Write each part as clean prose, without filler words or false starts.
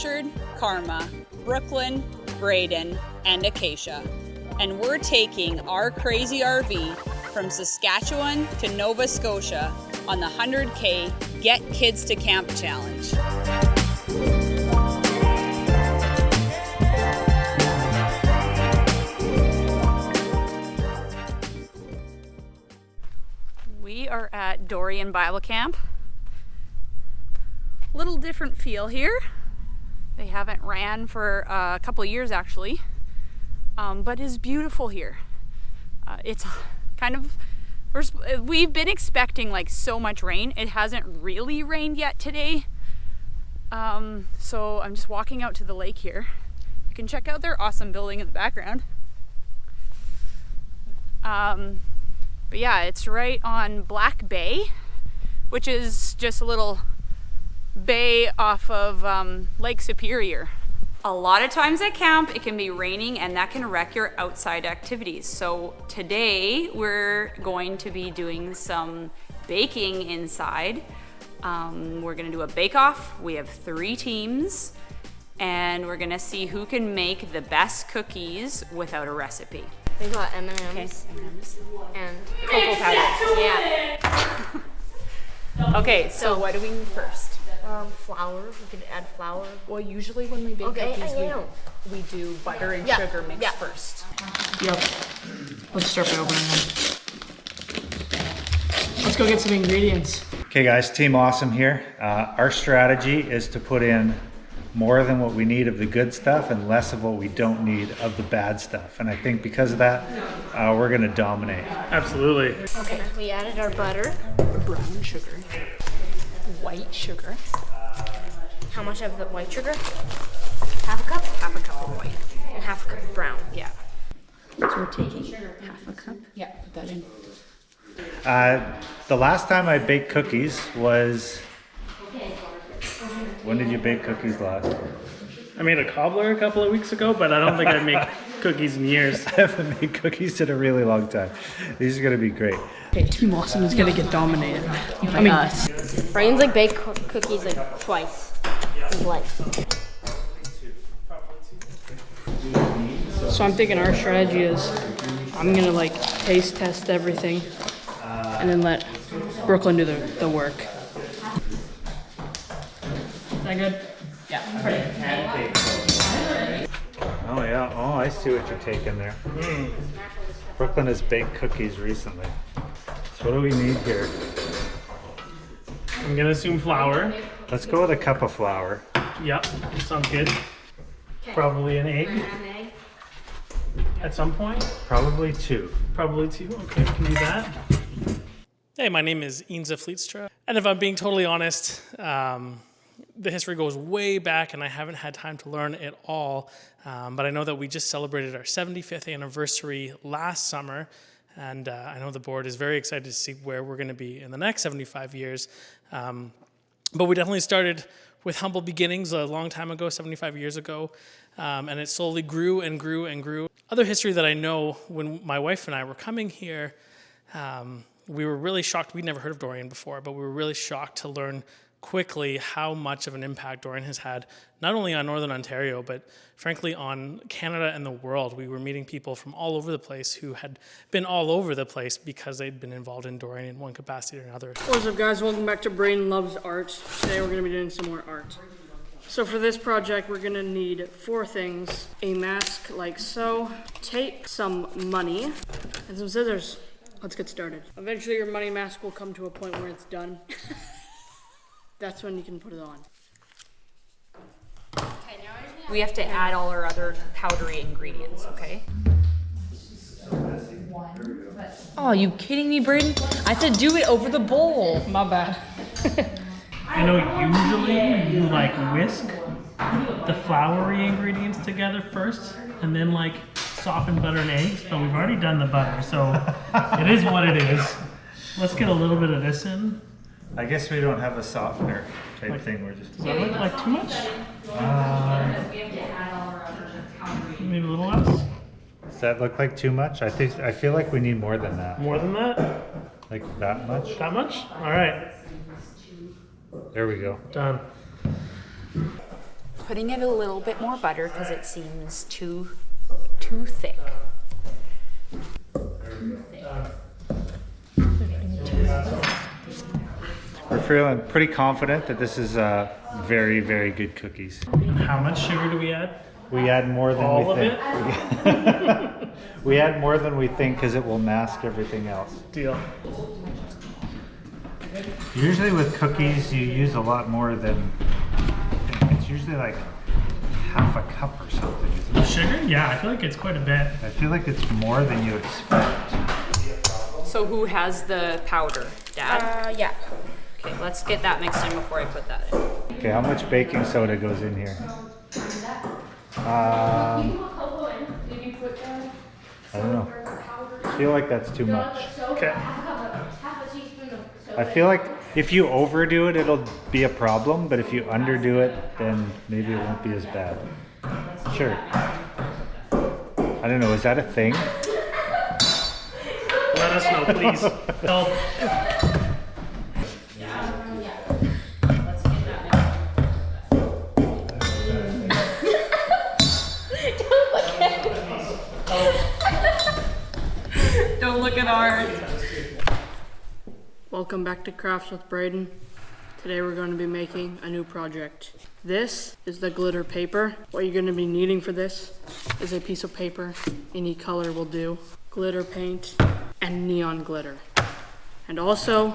Orchard, Carma, Brooklyn, Braeden, and Acacia. And we're taking our crazy RV from Saskatchewan to Nova Scotia on the 100K Get Kids to Camp Challenge. We are at Dorion Bible Camp. Little different feel here. They haven't ran for a couple of years actually, but it's beautiful here. It's kind of, we've been expecting like so much rain. It hasn't really rained yet today. So I'm just walking out to the lake here. You can check out their awesome building in the background. But yeah, it's right on Black Bay, which is just a little bay off of Lake Superior. A lot of times at camp it can be raining and that can wreck your outside activities. So today we're going to be doing some baking inside. We're gonna do a bake-off. We have 3 teams and we're gonna see who can make the best cookies without a recipe. We got M&Ms and cocoa powder. Yeah. Okay, so what do we need first? Flour. We could add flour. Well, usually when we bake cookies, we do butter and sugar mix first. Yep. Let's start by opening them. Let's go get some ingredients. Okay guys, Team Awesome here. Our strategy is to put in more than what we need of the good stuff and less of what we don't need of the bad stuff. And I think because of that, we're gonna dominate. Absolutely. Okay, we added our butter. Brown sugar. White sugar. How much of the white sugar? Half a cup? Half a cup of white. And half a cup of brown. Yeah. So we're taking half a cup. Yeah, put that in. The last time I baked cookies was, when did you bake cookies last? I made a cobbler a couple of weeks ago, but I don't think I make cookies in years. I haven't made cookies in a really long time. These are gonna be great. Okay, Team Awesome is gonna get dominated. I mean, us. Braeden's like baked cookies like twice his life. So I'm thinking our strategy is I'm gonna like taste test everything and then let Brooklyn do the work. Is that good? Yeah. Oh yeah, oh I see what you're taking there. Brooklyn has baked cookies recently. So what do we need here? I'm gonna assume flour. Let's go with a cup of flour. Yep, sounds good. Probably an egg. At some point. Probably 2. Probably 2. Okay, we can do that. Hey, my name is Inza Fleetstra. And if I'm being totally honest, the history goes way back and I haven't had time to learn it all. But I know that we just celebrated our 75th anniversary last summer. And I know the board is very excited to see where we're going to be in the next 75 years. But we definitely started with humble beginnings a long time ago, 75 years ago. And it slowly grew and grew and grew. Other history that I know, when my wife and I were coming here, we were really shocked. We'd never heard of Dorion before, but we were really shocked to learn quickly how much of an impact Dorion has had, not only on Northern Ontario, but frankly on Canada and the world. We were meeting people from all over the place who had been all over the place because they'd been involved in Dorion in one capacity or another. What's up guys, welcome back to Braeden Loves Art. Today we're going to be doing some more art. So for this project we're going to need 4 things. A mask like so, tape, some money, and some scissors. Let's get started. Eventually your money mask will come to a point where it's done. That's when you can put it on. We have to add all our other powdery ingredients, okay? Oh, are you kidding me, Braeden? I said do it over the bowl. My bad. I know usually you like whisk the floury ingredients together first and then like soften butter and eggs, but we've already done the butter, so it is what it is. Let's get a little bit of this in. I guess we don't have a softener type thing. We're just. Does that look like too much? Maybe a little less. Does that look like too much? I feel like we need more than that. More than that? Like that much? That much? All right. There we go. Done. putting in a little bit more butter because it seems too thick. We're feeling pretty confident that this is very, very good cookies. How much sugar do we add? We add more than All we of think. it? We add more than we think because it will mask everything else. Deal. Usually with cookies, you use a lot more than, it's usually like half a cup or something, isn't it? Sugar? Yeah, I feel like it's quite a bit. I feel like it's more than you expect. So who has the powder? Dad? Yeah. Okay, let's get that mixed in before I put that in. Okay, how much baking soda goes in here? I don't know. I feel like that's too much. Okay. I feel like if you overdo it, it'll be a problem, but if you underdo it, then maybe it won't be as bad. Sure. I don't know, is that a thing? Let us know, please. Help. Don't look at ours. Welcome back to Crafts with Braeden. Today we're going to be making a new project. This is the glitter paper. What you're going to be needing for this is a piece of paper. Any color will do. Glitter paint and neon glitter. And also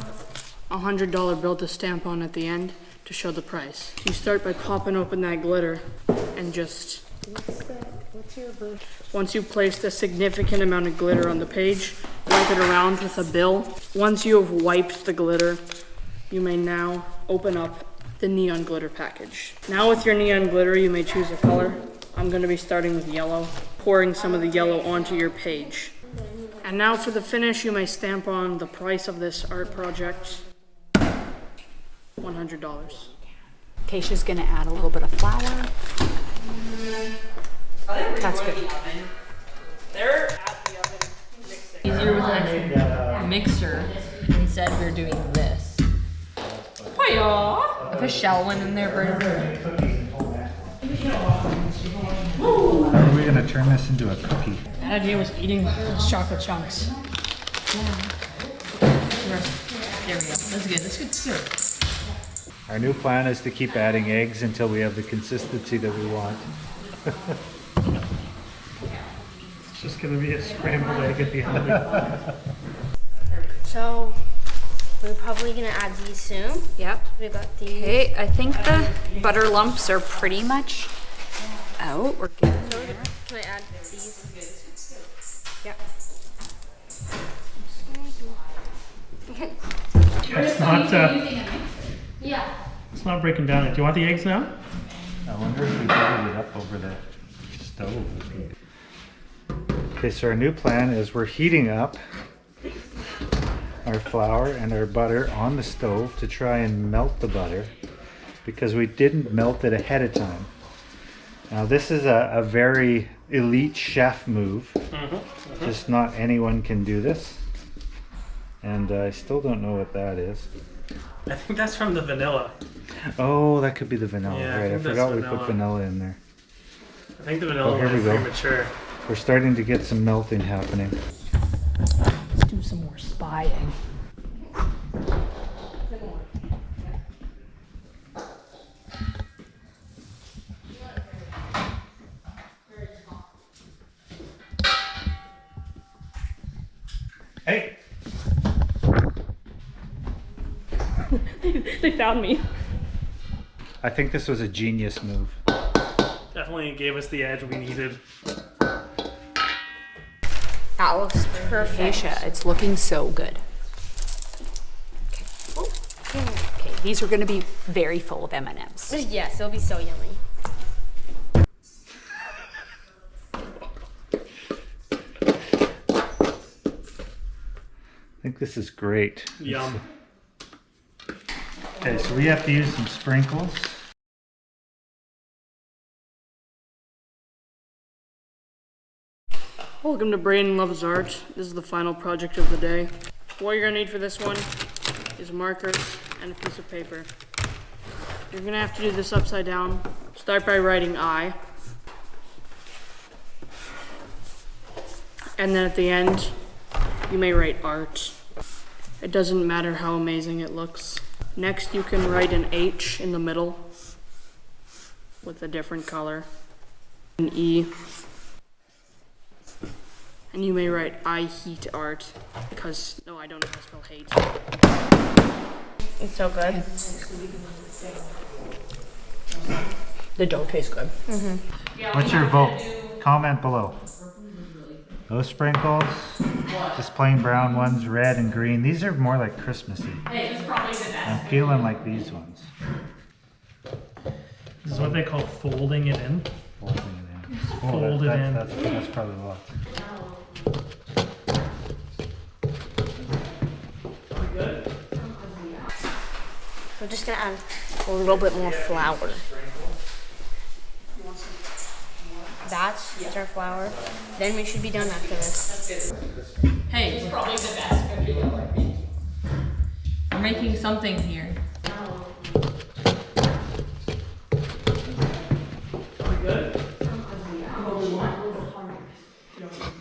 a $100 bill to stamp on at the end to show the price. You start by popping open that glitter and just... Once you've placed a significant amount of glitter on the page, wipe it around with a bill. Once you have wiped the glitter, you may now open up the neon glitter package. Now with your neon glitter, you may choose a color. I'm going to be starting with yellow, pouring some of the yellow onto your page. And now for the finish, you may stamp on the price of this art project, $100. Acacia's gonna add a little bit of flour. That's good. They're at the oven. Easier with a mixer. Instead, we're doing this. Hiya! If a shell went in there, Braeden. How are we going to turn this into a cookie? The idea was eating those chocolate chunks. There we go. That's good. That's good. That's good. Our new plan is to keep adding eggs until we have the consistency that we want. It's just gonna be a scrambled egg at the end of it. So we're probably gonna add these soon. Yep. We got these. Okay, I think the butter lumps are pretty much out. We're good. Can I add these? Yep. It's not, it's not breaking down. Do you want the eggs now? I wonder if we buttered it up over the stove. Okay, so our new plan is we're heating up our flour and our butter on the stove to try and melt the butter because we didn't melt it ahead of time. Now this is a very elite chef move. Just not anyone can do this. And I still don't know what that is. I think that's from the vanilla. Oh, that could be the vanilla. Yeah, I Right, I think that's forgot we vanilla. put vanilla in there. I think the vanilla here we was go. premature. We're starting to get some melting happening. Let's do some more spying. Hey! They found me. I think this was a genius move. Definitely gave us the edge we needed. That looks perfect. Acacia, it's looking so good. Okay. Okay, these are gonna be very full of M&Ms. Yes, it'll be so yummy. I think this is great. Yum. Okay, so we have to use some sprinkles. Welcome to Braeden Loves Art. This is the final project of the day. What you're gonna need for this one is markers and a piece of paper. You're gonna have to do this upside down Start by writing I. And then at the end, you may write art. It doesn't matter how amazing it looks. Next, you can write an H in the middle with a different color. An E. And you may write I heat art because, no, I don't know how to spell hate. It's so good. The dough tastes good. What's your vote? Comment below. Those sprinkles, just plain brown ones, red and green. These are more like Christmassy. I'm feeling like these ones. This is what they call folding it in. Folding it in. Fold it in. That's probably what. We're just gonna add a little bit more flour. That's our flour. Then we should be done after this. Hey, this is probably the best cookie ever. We're making something here.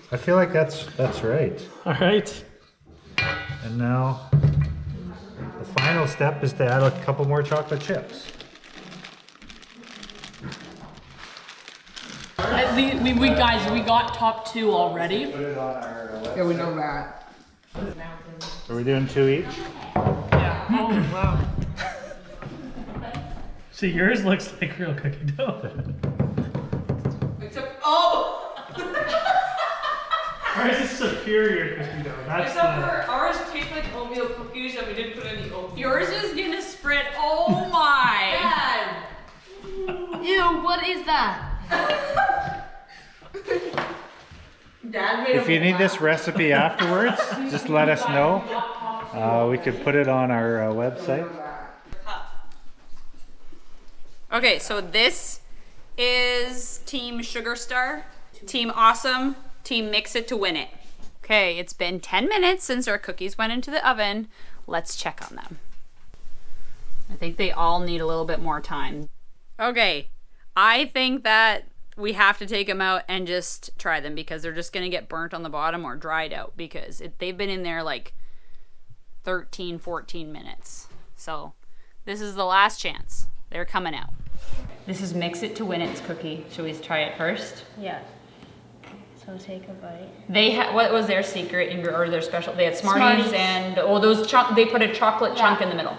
I feel like that's right. All right. And now the final step is to add a couple more chocolate chips. We guys, we got top 2 already. Put it on our Yeah, we know that. Are we doing 2 each? Oh, wow. See, yours looks like real cookie dough. Except, oh! Ours is superior cookie dough. That's Except for ours tastes like oatmeal cookies and we didn't put any oatmeal. Yours is gonna spread, oh my! Dad! Ew, what is that? Dad made If you need this recipe afterwards, just let us know. We could put it on our website. Okay, so this is Team Sugar Star, Team Awesome, Team Mix It to Win It. Okay, it's been 10 minutes since our cookies went into the oven. Let's check on them. I think they all need a little bit more time. Okay, I think that we have to take them out and just try them because they're just gonna get burnt on the bottom or dried out because they've been in there like 13, 14 minutes. So this is the last chance. They're coming out. This is Mix It to Win It's cookie. Should we try it first? Yeah. So take a bite. They had, what was their secret or their special? They had Smarties, and those they put a chocolate chunk in the middle.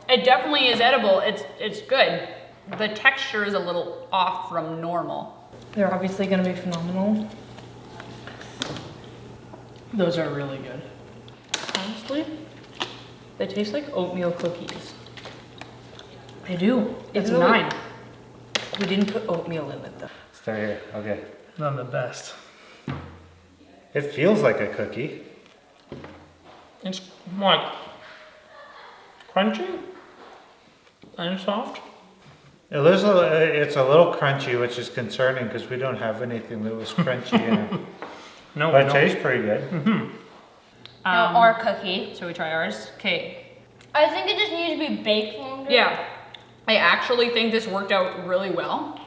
It definitely is edible. It's good. The texture is a little off from normal. They're obviously gonna be phenomenal. Those are really good. Honestly, they taste like oatmeal cookies. They do. It's Really? 9. We didn't put oatmeal in it though. Start here. Okay. Not the best. It feels like a cookie. It's what? Crunchy and soft. It's a little crunchy, which is concerning because we don't have anything that was crunchy in it. No, But we it don't. tastes pretty good. Our cookie. Should we try ours? Okay. I think it just needs to be baked longer. Yeah. I actually think this worked out really well.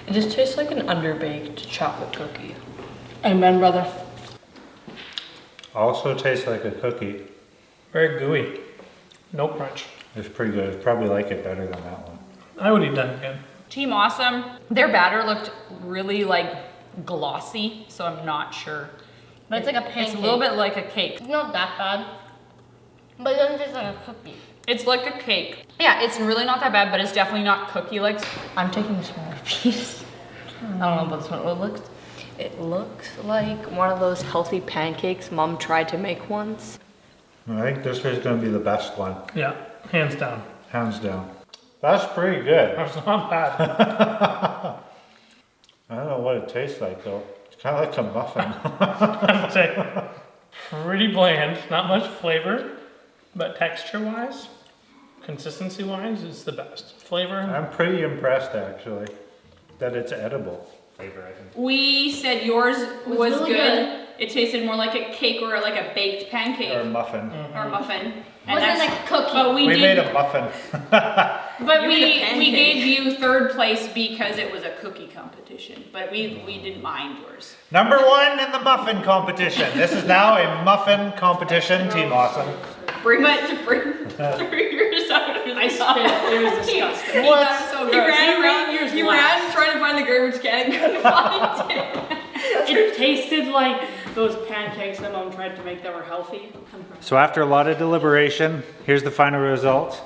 It just tastes like an underbaked chocolate cookie. Amen, brother. Also tastes like a cookie. Very gooey. No crunch. It's pretty good. I probably like it better than that one. I would eat that again. Team Awesome, their batter looked really like glossy, so I'm not sure. But it's like a pancake. It's a little bit like a cake. It's not that bad. But it doesn't taste like a cookie. It's like a cake. Yeah, it's really not that bad, but it's definitely not cookie-like. I'm taking a smaller piece. I don't know about this one. It looks like one of those healthy pancakes Mom tried to make once. I think this is going to be the best one. Yeah, hands down. Hands down. That's pretty good. That's not bad. I don't know what it tastes like though. It's kind of like a muffin. I'd say pretty bland, not much flavor, but texture-wise, consistency-wise, it's the best. Flavor, I'm pretty impressed actually that it's edible. Flavor, I think. We said yours was really good. It tasted more like a cake or like a baked pancake Or a muffin. or muffin. Wasn't like a cookie. But we We did, made a muffin. but You we made a pancake. gave you third place because it was a cookie competition. But we didn't mind yours. Number 1 in the muffin competition. This is now a muffin competition. Team Awesome. Bring yours out. I spit. It was disgusting. What? So He gross. ran trying to find the garbage can and couldn't find it. It tasted like those pancakes that Mom tried to make that were healthy. So after a lot of deliberation, here's the final result.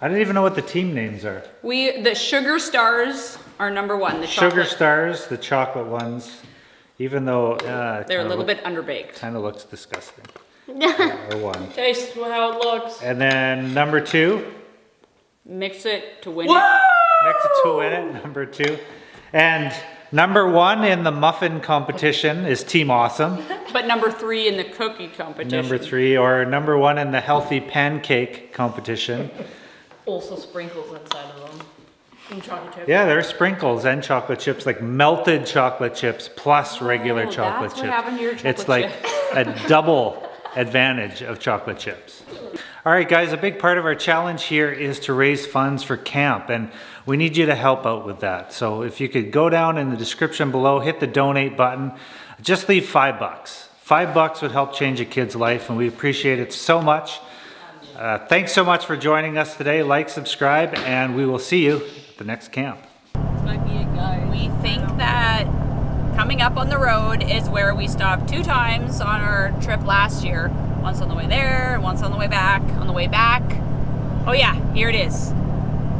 I don't even know what the team names are. The sugar stars are number 1. The Sugar chocolate. Stars, the chocolate ones, even though They're a little bit underbaked. kind of looks disgusting. Or 1. Taste how it looks. And then number 2, Mix it to win next to win it, number 2. And number 1 in the muffin competition is Team Awesome. it. But number 3 in the cookie competition. Number 3, or number 1 in the healthy pancake competition. Also sprinkles inside of them. And chocolate chip. Yeah, there's sprinkles and chocolate chips, like melted chocolate chips plus regular Oh, chocolate that's chips. what happened to your chocolate It's like a double advantage of chocolate chips. All right, guys, a big part of our challenge here is to raise funds for camp, and we need you to help out with that. So if you could go down in the description below, hit the donate button, just leave $5. $5 would help change a kid's life, and we appreciate it so much. Thanks so much for joining us today. Like, subscribe, and we will see you at the next camp. We think that coming up on the road is where we stopped 2 times on our trip last year. Once on the way there, once on the way back. On the way back, oh yeah, here it is.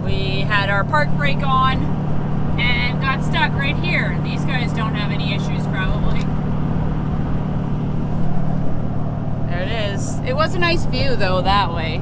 We had our park brake on and got stuck right here. These guys don't have any issues probably. There it is. It was a nice view though that way.